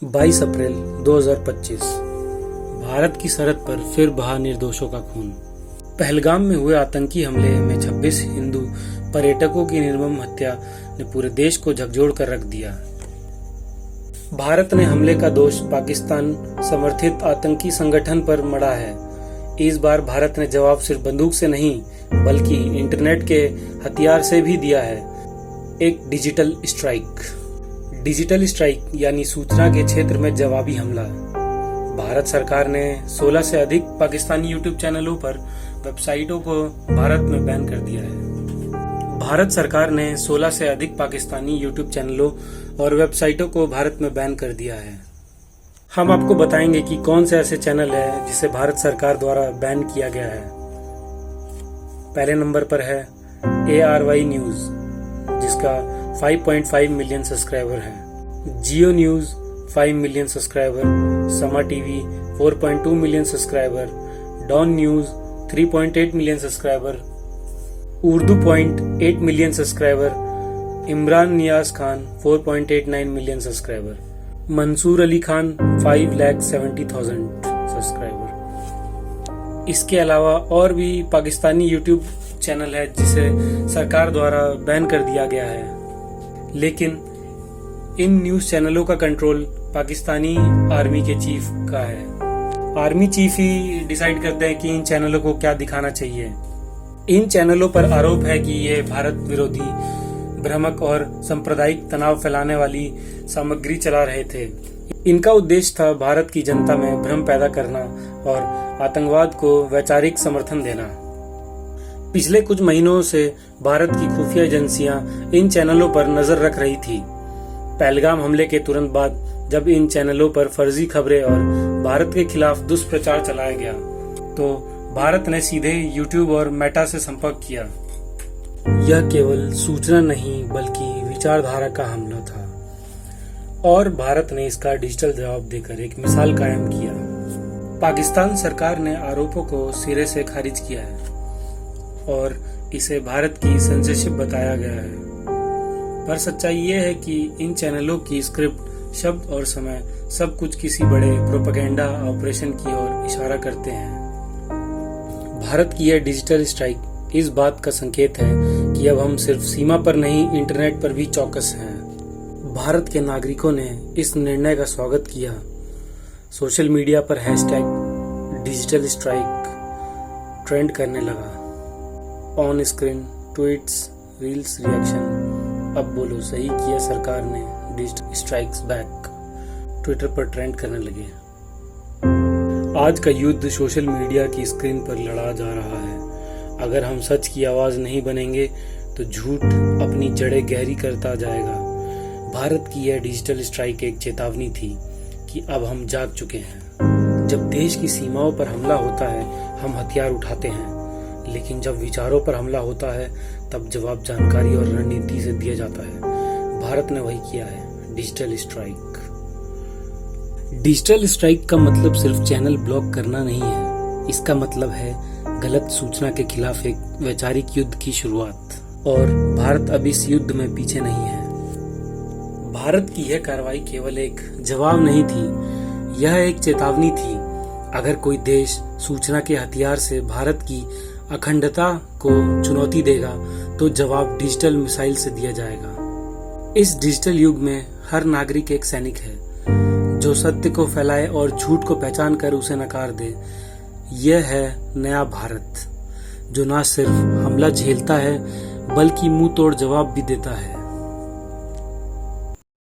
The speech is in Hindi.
22 अप्रैल 2025 भारत की सरहद पर फिर बहा निर्दोषों का खून। पहलगाम में हुए आतंकी हमले में 26 हिंदू पर्यटकों की निर्मम हत्या ने पूरे देश को झकझोर कर रख दिया। भारत ने हमले का दोष पाकिस्तान समर्थित आतंकी संगठन पर मढ़ा है। इस बार भारत ने जवाब सिर्फ बंदूक से नहीं बल्कि इंटरनेट के हथियार से भी दिया है। एक डिजिटल स्ट्राइक यानी सूचना के क्षेत्र में जवाबी हमला। भारत सरकार ने 16 से अधिक पाकिस्तानी यूट्यूब चैनलों पर वेबसाइटों को भारत में बैन कर दिया है। भारत सरकार ने 16 से अधिक पाकिस्तानी यूट्यूब चैनलों और वेबसाइटों को भारत में बैन कर दिया है। हम आपको बताएंगे कि कौन से ऐसे चैनल है जिसे भारत सरकार द्वारा बैन किया गया है। पहले नंबर पर है ARY न्यूज, जिसका 5.5 मिलियन सब्सक्राइबर है। Geo news 5 million subscriber, Samaa TV 4.2 million subscriber, Dawn news 3.8 million subscriber, Urdu 0.8 million subscriber, Imran Niaz Khan 4.89 million subscriber, Mansoor Ali Khan 5,70,000 subscriber. इसके अलावा और भी पाकिस्तानी यूट्यूब चैनल है जिसे सरकार द्वारा बैन कर दिया गया है, लेकिन इन न्यूज चैनलों का कंट्रोल पाकिस्तानी आर्मी के चीफ का है। आर्मी चीफ ही डिसाइड करते हैं कि इन चैनलों को क्या दिखाना चाहिए। इन चैनलों पर आरोप है कि ये भारत विरोधी, भ्रामक और सांप्रदायिक तनाव फैलाने वाली सामग्री चला रहे थे। इनका उद्देश्य था भारत की जनता में भ्रम पैदा करना और आतंकवाद को वैचारिक समर्थन देना। पिछले कुछ महीनों से भारत की खुफिया एजेंसियां इन चैनलों पर नजर रख रही थी। पहलगाम हमले के तुरंत बाद जब इन चैनलों पर फर्जी खबरें और भारत के खिलाफ दुष्प्रचार चलाया गया, तो भारत ने सीधे यूट्यूब और मेटा से संपर्क किया। यह केवल सूचना नहीं बल्कि विचारधारा का हमला था और भारत ने इसका डिजिटल जवाब देकर एक मिसाल कायम किया। पाकिस्तान सरकार ने आरोपों को सिरे से खारिज किया है और इसे भारत की सेंसरशिप बताया गया है। पर सच्चाई ये है कि इन चैनलों की स्क्रिप्ट, शब्द और समय सब कुछ किसी बड़े प्रोपेगेंडा ऑपरेशन की ओर इशारा करते हैं। भारत की यह डिजिटल स्ट्राइक इस बात का संकेत है कि अब हम सिर्फ सीमा पर नहीं, इंटरनेट पर भी चौकस हैं। भारत के नागरिकों ने इस निर्णय का स्वागत किया। सोशल मीडिया पर #डिजिटल स्ट्राइक ट्रेंड करने लगा। On screen tweets, reels, reaction. अब बोलो, सही किया सरकार ने, डिजिटल स्ट्राइक्स बैक ट्विटर पर ट्रेंड करने लगे। आज का युद्ध सोशल मीडिया की स्क्रीन पर लड़ा जा रहा है। अगर हम सच की आवाज नहीं बनेंगे तो झूठ अपनी जड़ें गहरी करता जाएगा। भारत की यह डिजिटल स्ट्राइक एक चेतावनी थी कि अब हम जाग चुके हैं। जब देश की सीमाओं पर हमला होता है, हम हथियार उठाते हैं, लेकिन जब विचारों पर हमला होता है तब जवाब जानकारी और रणनीति से दिया जाता है। भारत ने वही किया है, डिजिटल स्ट्राइक। डिजिटल स्ट्राइक का मतलब सिर्फ चैनल ब्लॉक करना नहीं है। इसका मतलब है गलत सूचना के खिलाफ एक वैचारिक युद्ध की शुरुआत। और भारत अब इस युद्ध में पीछे नहीं है। भारत की यह कार्रवाई केवल एक जवाब नहीं थी, यह एक चेतावनी थी। अगर कोई देश सूचना के हथियार से भारत की अखंडता को चुनौती देगा तो जवाब डिजिटल मिसाइल से दिया जाएगा। इस डिजिटल युग में हर नागरिक एक सैनिक है, जो सत्य को फैलाए और झूठ को पहचान कर उसे नकार दे। यह है नया भारत, जो न सिर्फ हमला झेलता है बल्कि मुंह तोड़ जवाब भी देता है।